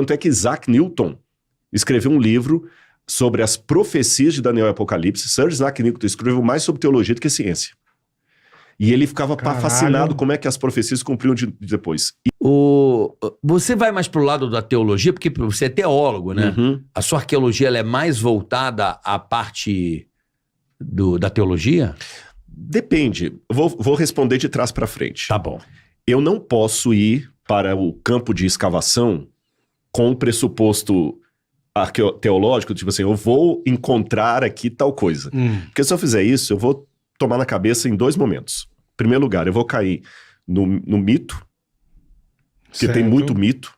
Tanto é que Isaac Newton escreveu um livro sobre as profecias de Daniel e Apocalipse. Sir Isaac Newton escreveu mais sobre teologia do que ciência. E ele ficava fascinado como é que as profecias cumpriam depois. Você vai mais pro lado da teologia, porque você é teólogo, né? Uhum. A sua arqueologia ela é mais voltada à parte da teologia? Depende. Vou responder de trás para frente. Tá bom. Eu não posso ir para o campo de escavação com um pressuposto teológico, tipo assim, eu vou encontrar aqui tal coisa. Porque se eu fizer isso, eu vou tomar na cabeça em 2 momentos. Em primeiro lugar, eu vou cair no mito, porque tem muito mito.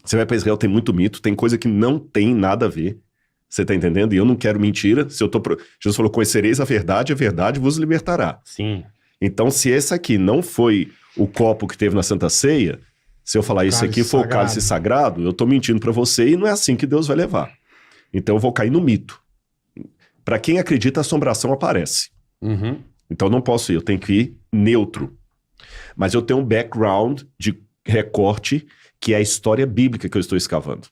Você vai para Israel, tem muito mito, tem coisa que não tem nada a ver. Você tá entendendo? E eu não quero mentira. Jesus falou, conhecereis a verdade vos libertará. Sim. Então, se esse aqui não foi o copo que teve na Santa Ceia, se eu falar isso aqui foi o cálice sagrado, eu tô mentindo para você e não é assim que Deus vai levar. Então, eu vou cair no mito. Para quem acredita, a assombração aparece. Uhum. Então, eu não posso ir, eu tenho que ir neutro. Mas eu tenho um background de recorte que é a história bíblica que eu estou escavando.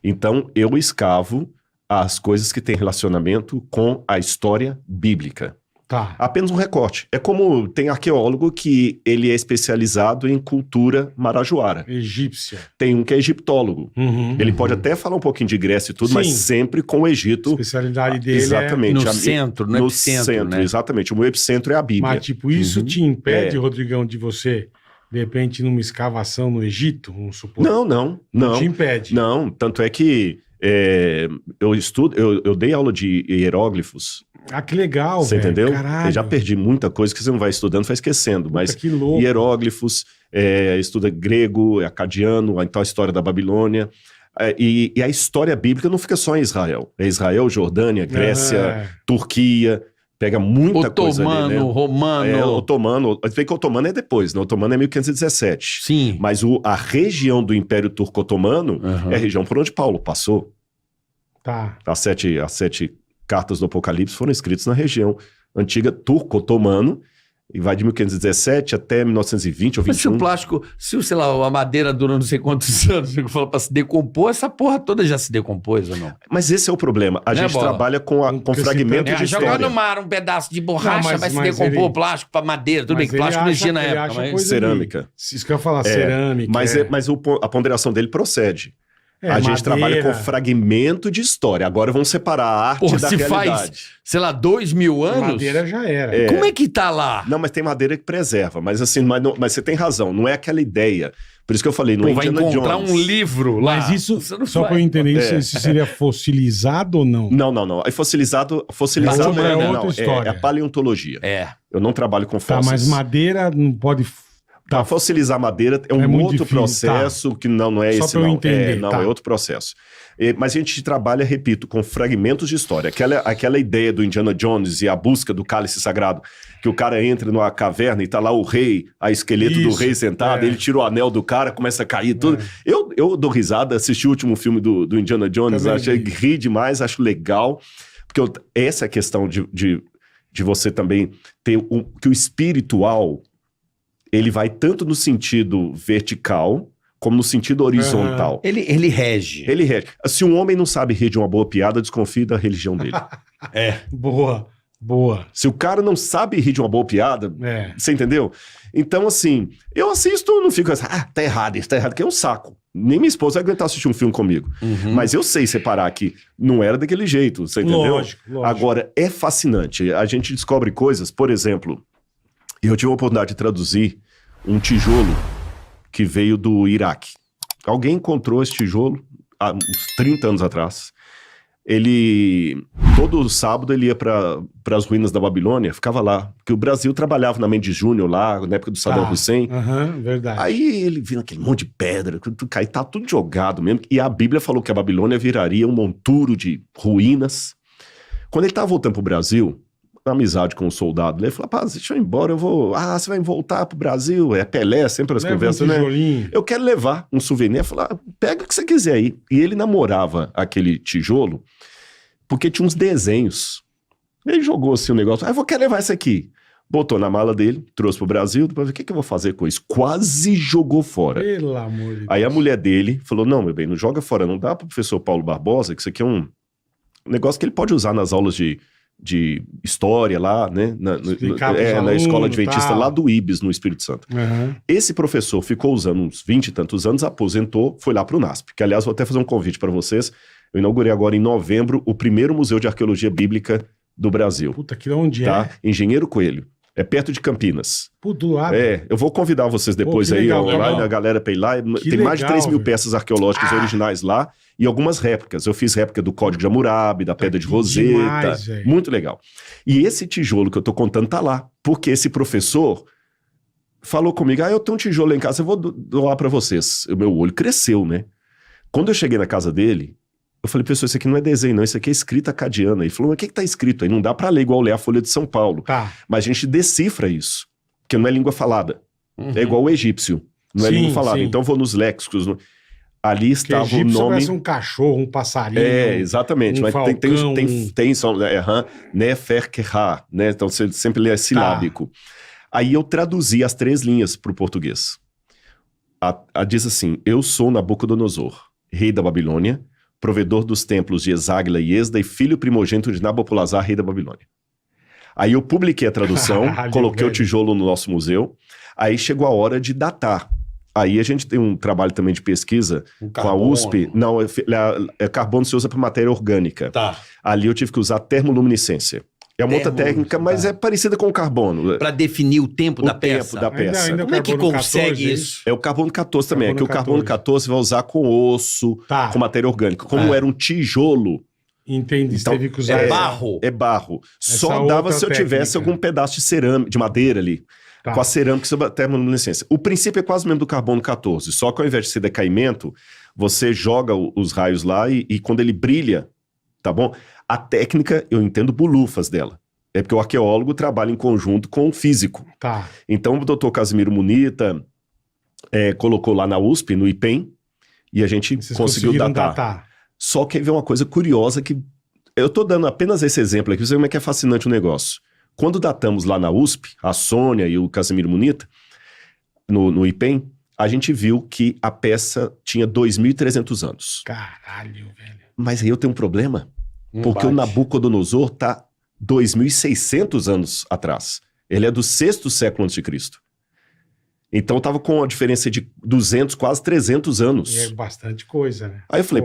Então, eu escavo as coisas que têm relacionamento com a história bíblica. Tá. Apenas um recorte. É como tem arqueólogo que ele é especializado em cultura marajoara. Egípcia. Tem um que é egiptólogo. Ele pode até falar um pouquinho de Grécia e tudo, mas sempre com o Egito. A especialidade dele exatamente. No centro, no epicentro, né? Exatamente. O meu epicentro é a Bíblia. Mas, tipo, isso te impede, Rodrigão, de você, de repente, numa escavação no Egito, vamos supor? Não. Não te impede. Não, tanto é que eu dei aula de hieróglifos. Ah, que legal, você entendeu? Caralho. Eu já perdi muita coisa que você não vai estudando, vai esquecendo. Mas que louco. Hieróglifos, estuda grego, acadiano, então a história da Babilônia. E a história bíblica não fica só em Israel. É Israel, Jordânia, Grécia, Turquia. Pega muita coisa ali, né? Romano. Otomano. Vê que o otomano é depois, né? O otomano é 1517. Sim. Mas a região do Império Turco-Otomano é a região por onde Paulo passou. Tá. As sete cartas do Apocalipse foram escritas na região antiga turco-otomano e vai de 1517 até 1920 ou 21. Mas se o plástico, sei lá, a madeira dura não sei quantos anos, eu falo pra se decompor, essa porra toda já se decompôs ou não? Mas esse é o problema. A gente trabalha com fragmento de história. Jogar no mar um pedaço de borracha, vai se decompor o plástico pra madeira. Tudo bem que plástico não existia na época. Mas... Cerâmica. Isso que eu ia falar, cerâmica. Mas a ponderação dele procede. A gente trabalha com fragmento de história. Agora vamos separar a arte da realidade. Faz, sei lá, 2000 anos... Madeira já era. Como é que tá lá? Não, mas tem madeira que preserva. Mas assim, mas você tem razão. Não é aquela ideia. Por isso que eu falei, não é Indiana Jones. Vai encontrar um livro lá. Mas isso, só para eu entender, isso seria fossilizado ou não? Não. É fossilizado é outra história. É a paleontologia. Eu não trabalho com fósseis. Tá, mas madeira não pode... Para fossilizar madeira é um outro difícil, processo que não é esse, não. É outro processo. Mas a gente trabalha, repito, com fragmentos de história. Aquela ideia do Indiana Jones e a busca do cálice sagrado, que o cara entra numa caverna e tá lá o rei, a esqueleto do rei sentado, ele tira o anel do cara, começa a cair tudo. Eu dou risada, assisti o último filme do Indiana Jones, ri demais, acho legal, porque essa é a questão de você também ter que o espiritual... ele vai tanto no sentido vertical, como no sentido horizontal. Ele rege. Ele rege. Se um homem não sabe rir de uma boa piada, desconfie da religião dele. Boa. Se o cara não sabe rir de uma boa piada, você entendeu? Então, assim, eu assisto, não fico assim, tá errado, que é um saco. Nem minha esposa vai aguentar assistir um filme comigo. Mas eu sei separar que não era daquele jeito, você entendeu? Lógico. Agora, é fascinante. A gente descobre coisas, por exemplo... eu tive a oportunidade de traduzir um tijolo que veio do Iraque. Alguém encontrou esse tijolo há uns 30 anos atrás. Todo sábado ele ia para as ruínas da Babilônia, ficava lá. Porque o Brasil trabalhava na Mendes Júnior lá, na época do Saddam Hussein. Verdade. Aí ele viu aquele monte de pedra, tá tudo jogado mesmo. E a Bíblia falou que a Babilônia viraria um monturo de ruínas. Quando ele estava voltando para o Brasil... amizade com o soldado, ele falou, rapaz, deixa eu ir embora, eu vou... você vai voltar pro Brasil? É Pelé, sempre as conversas, né? Eu quero levar um souvenir. Falar, pega o que você quiser aí. E ele namorava aquele tijolo porque tinha uns desenhos. Ele jogou assim o negócio, quero levar esse aqui. Botou na mala dele, trouxe pro Brasil, depois o que eu vou fazer com isso? Quase jogou fora. Pelo amor de Deus. Aí a mulher dele falou, não, meu bem, não joga fora, não dá pro professor Paulo Barbosa, que isso aqui é um negócio que ele pode usar nas aulas de história lá, né? Na escola adventista lá do Ibis, no Espírito Santo. Esse professor ficou usando uns 20 e tantos anos, aposentou, foi lá pro NASP, que aliás vou até fazer um convite para vocês. Eu inaugurei agora em novembro o primeiro Museu de Arqueologia Bíblica do Brasil. Puta, que onde tá? Engenheiro Coelho. É perto de Campinas. Do lado. Eu vou convidar vocês depois aí, lá, a galera pra ir lá. Tem mais de 3 mil peças arqueológicas originais lá e algumas réplicas. Eu fiz réplica do Código de Hammurabi, da Pedra de Roseta. Demais, muito legal. E esse tijolo que eu tô contando tá lá, porque esse professor falou comigo, eu tenho um tijolo lá em casa, eu vou doar pra vocês. O meu olho cresceu, né? Quando eu cheguei na casa dele, eu falei, pessoal, isso aqui não é desenho, não, isso aqui é escrita acadiana. Ele falou, mas o que tá escrito aí? Não dá pra ler igual ler a Folha de São Paulo. Tá. Mas a gente decifra isso, porque não é língua falada. É igual o egípcio, não é língua falada. Então eu vou nos léxicos. Ali estava o nome... parece um cachorro, um passarinho. Exatamente. Mas falcão, tem Neferkerha, né? Então você sempre lê silábico. Aí eu traduzi as 3 linhas para o português. Diz assim, eu sou Nabucodonosor, rei da Babilônia, provedor dos templos de Eságila e Esda e filho primogênito de Nabopolassar, rei da Babilônia. Aí eu publiquei a tradução, coloquei o tijolo no nosso museu, aí chegou a hora de datar. Aí a gente tem um trabalho também de pesquisa com a USP. Não, carbono se usa para matéria orgânica. Tá. Ali eu tive que usar termoluminescência. É uma outra técnica, mas é parecida com o carbono. Para definir o tempo da peça. Ainda como é que consegue 14, isso? É o carbono 14 também. O carbono 14 você vai usar com osso, com matéria orgânica. Como era um tijolo... Entendi, então, teve que usar... É barro. É barro. Só dava se eu tivesse algum pedaço de cerâmica, de madeira ali. Com a cerâmica sobre a termoluminescência. O princípio é quase mesmo do carbono 14. Só que ao invés de ser decaimento, você joga os raios lá e quando ele brilha, tá bom? A técnica, eu entendo bulufas dela. É porque o arqueólogo trabalha em conjunto com o físico. Tá. Então o doutor Casimiro Munita colocou lá na USP, no IPEM, e a gente conseguiu datar. Só que aí vem uma coisa curiosa que... Eu tô dando apenas esse exemplo aqui, pra você ver como é que é fascinante o negócio. Quando datamos lá na USP, a Sônia e o Casimiro Munita, no IPEM, a gente viu que a peça tinha 2.300 anos. Caralho, velho. Mas aí eu tenho um problema. Porque o Nabucodonosor tá 2.600 anos atrás. Ele é do 6º século a.C. Então tava com uma diferença de 200, quase 300 anos. É bastante coisa, né? Aí eu falei,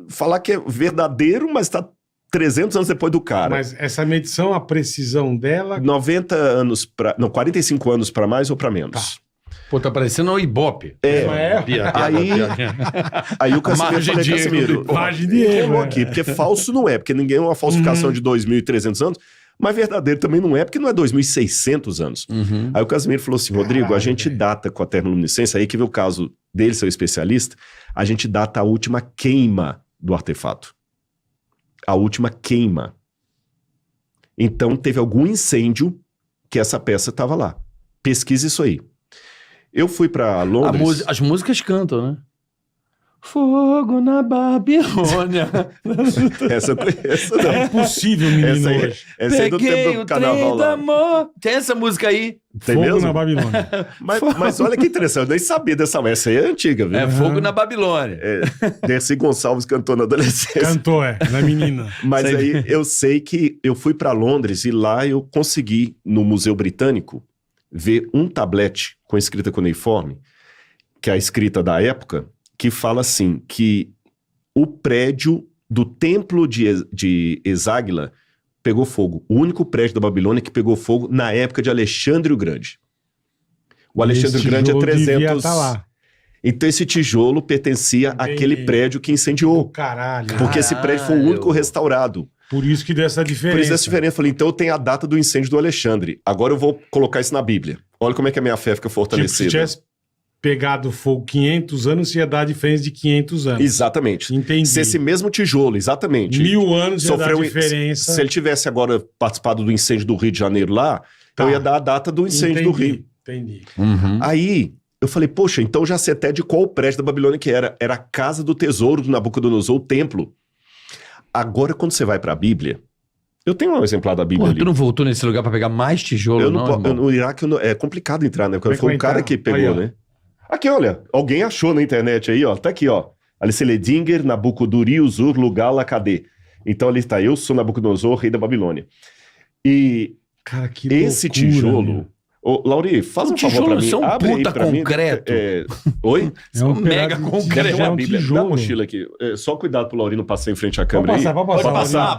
falar que é verdadeiro, mas tá 300 anos depois do cara. Mas essa medição, a precisão dela... 90 anos para... Não, 45 anos para mais ou para menos. Tá. Pô, tá parecendo um Ibope. Aí o Casimiro falou, Casimiro, margem de erro aqui, porque falso não é, porque ninguém é uma falsificação de 2.300 anos, mas verdadeiro também não é, porque não é 2.600 anos. Aí o Casimiro falou assim, Rodrigo, a gente data com a termoluminescência, aí que vê o caso dele, seu especialista, a gente data a última queima do artefato. A última queima. Então teve algum incêndio que essa peça estava lá. Pesquise isso aí. Eu fui pra Londres... As músicas cantam, né? Fogo na Babilônia. Essa eu conheço, não. É impossível, menino, hoje. Essa é do tempo do carnaval lá. Amor. Tem essa música aí. Tem Fogo mesmo? na Babilônia. Mas olha que interessante, eu nem sabia dessa. Essa aí é antiga, viu? É Fogo na Babilônia. Dercy Gonçalves cantou na adolescência. Cantou, na menina. Mas aí eu sei que eu fui pra Londres e lá eu consegui, no Museu Britânico, ver um tablete com escrita cuneiforme, que é a escrita da época, que fala assim, que o prédio do templo de Eságila pegou fogo. O único prédio da Babilônia que pegou fogo na época de Alexandre o Grande. O Alexandre o Grande é 300... Tá lá. Então esse tijolo pertencia àquele prédio que incendiou. Caralho. Porque esse prédio foi o único restaurado. Por isso que deu essa diferença. Por isso essa diferença. Eu falei, então eu tenho a data do incêndio do Alexandre. Agora eu vou colocar isso na Bíblia. Olha como é que a minha fé fica fortalecida. Tipo, se tivesse pegado fogo 500 anos, ia dar a diferença de 500 anos. Exatamente. Entendi. Se esse mesmo tijolo, exatamente. 1000 anos ia dar a diferença. Se ele tivesse agora participado do incêndio do Rio de Janeiro lá, eu ia dar a data do incêndio do Rio. Entendi. Aí eu falei, poxa, então já sei até de qual prédio da Babilônia que era. Era a casa do tesouro do Nabucodonosor, o templo. Agora, quando você vai para a Bíblia, Eu tenho um exemplar da Bíblia ali. Tu não voltou nesse lugar pra pegar mais tijolo, no Iraque é complicado entrar, né? Porque foi o cara que pegou, aí, né? Aqui, olha, alguém achou na internet aí, ó. Tá aqui, ó. Alice Ledinger, Nabucodonosor, Uzur, Lugal, Lacadê. Então ali está, eu sou Nabucodonosor, rei da Babilônia. E cara, que esse loucura, tijolo... Ô, Lauri, faz um favor pra mim. Isso é um puta concreto. Oi? É um mega concreto. É a Bíblia. Dá a mochila aqui. Só cuidado pro Lauri não passar em frente à câmera aí.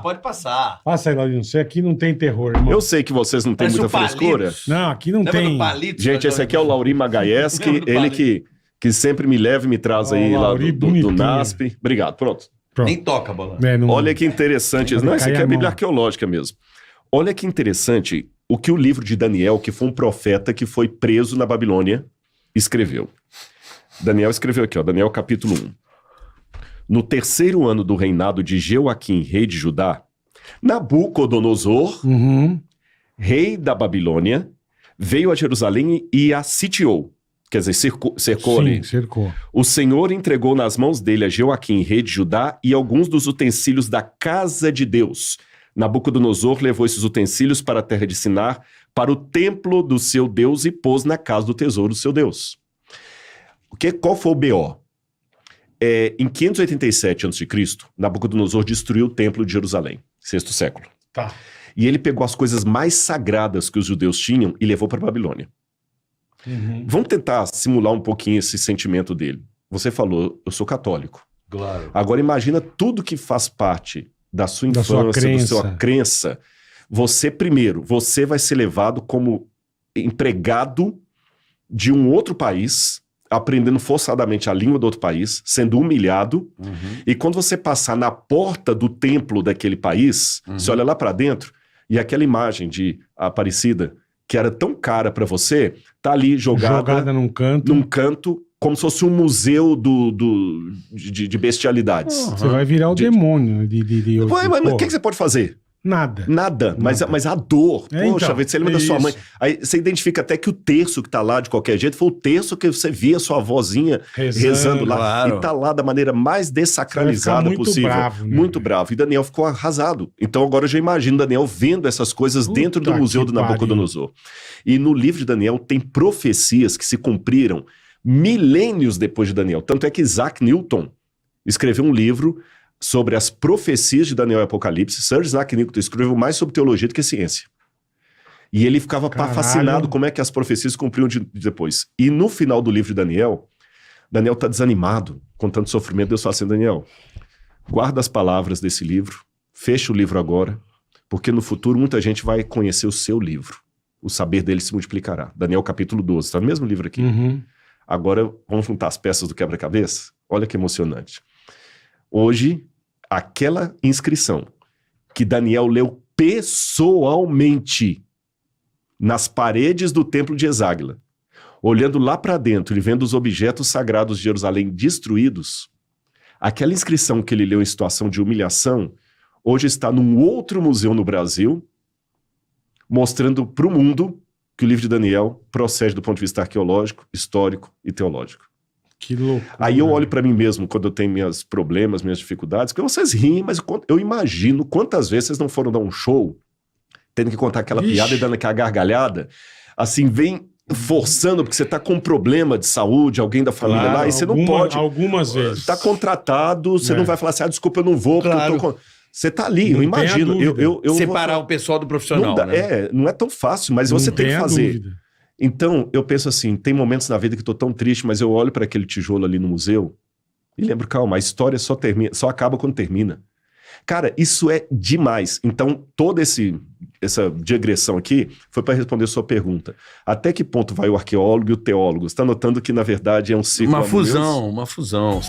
Pode passar. Passa aí, Lauri. Isso aqui não tem terror, irmão. Eu sei que vocês não têm muita frescura. Não, aqui não tem. Gente, esse aqui é o Lauri Magayeski. Ele que sempre me leva e me traz aí lá do NASP. Obrigado, pronto. Nem toca a bola. Olha que interessante. Não, esse aqui é a Bíblia arqueológica mesmo. Olha que interessante o que o livro de Daniel, que foi um profeta que foi preso na Babilônia, escreveu. Daniel escreveu aqui, ó, Daniel capítulo 1. No 3º ano do reinado de Jeoaquim, rei de Judá, Nabucodonosor, rei da Babilônia, veio a Jerusalém e a sitiou. Quer dizer, cercou ali. Cercou. O Senhor entregou nas mãos dele a Jeoaquim, rei de Judá, e alguns dos utensílios da casa de Deus. Nabucodonosor levou esses utensílios para a terra de Sinar, para o templo do seu Deus, e pôs na casa do tesouro do seu Deus. Qual foi o B.O.? Em 587 a.C., Nabucodonosor destruiu o templo de Jerusalém, 6º século. Tá. E ele pegou as coisas mais sagradas que os judeus tinham e levou para a Babilônia. Vamos tentar simular um pouquinho esse sentimento dele. Você falou, eu sou católico. Claro. Agora imagina tudo que faz parte da sua infância, da sua crença. Você vai ser levado como empregado de um outro país, aprendendo forçadamente a língua do outro país, sendo humilhado, e quando você passar na porta do templo daquele país, você olha lá para dentro, e aquela imagem de Aparecida, que era tão cara para você, tá ali jogada num canto, como se fosse um museu de bestialidades. Você vai virar o demônio. Mas o que você pode fazer? Nada. Mas a dor. Poxa, então, você lembra da sua mãe. Aí você identifica até que o terço que tá lá de qualquer jeito foi o terço que você via sua avózinha rezando lá. Claro. E tá lá da maneira mais desacralizada possível. Bravo, né? Muito bravo. E Daniel ficou arrasado. Então agora eu já imagino Daniel vendo essas coisas dentro do museu do Nabucodonosor. E no livro de Daniel tem profecias que se cumpriram milênios depois de Daniel. Tanto é que Isaac Newton escreveu um livro sobre as profecias de Daniel e Apocalipse. Sir Isaac Newton escreveu mais sobre teologia do que ciência. E ele ficava fascinado como é que as profecias cumpriam depois. E no final do livro de Daniel tá desanimado com tanto sofrimento. Deus fala assim, Daniel, guarda as palavras desse livro, fecha o livro agora, porque no futuro muita gente vai conhecer o seu livro. O saber dele se multiplicará. Daniel capítulo 12, está no mesmo livro aqui. Agora vamos juntar as peças do quebra-cabeça? Olha que emocionante. Hoje, aquela inscrição que Daniel leu pessoalmente nas paredes do templo de Eságila, olhando lá para dentro e vendo os objetos sagrados de Jerusalém destruídos, aquela inscrição que ele leu em situação de humilhação, hoje está num outro museu no Brasil, mostrando para o mundo que o livro de Daniel procede do ponto de vista arqueológico, histórico e teológico. Que louco. Aí eu olho pra mim mesmo quando eu tenho meus problemas, minhas dificuldades, porque vocês riem, mas eu imagino quantas vezes vocês não foram dar um show, tendo que contar aquela piada e dando aquela gargalhada, assim, vem forçando, porque você tá com um problema de saúde, alguém da família lá, e você não pode. Algumas vezes. Tá contratado, você não vai falar assim, desculpa, eu não vou, porque eu tô... Você tá ali, eu imagino. Eu separar o pessoal do profissional, não é tão fácil, mas você tem que fazer. Dúvida. Então, eu penso assim, tem momentos na vida que eu tô tão triste, mas eu olho para aquele tijolo ali no museu e lembro, calma, a história só acaba quando termina. Cara, isso é demais. Então, toda essa digressão aqui foi para responder a sua pergunta. Até que ponto vai o arqueólogo e o teólogo? Você está notando que, na verdade, é um ciclo... Uma fusão.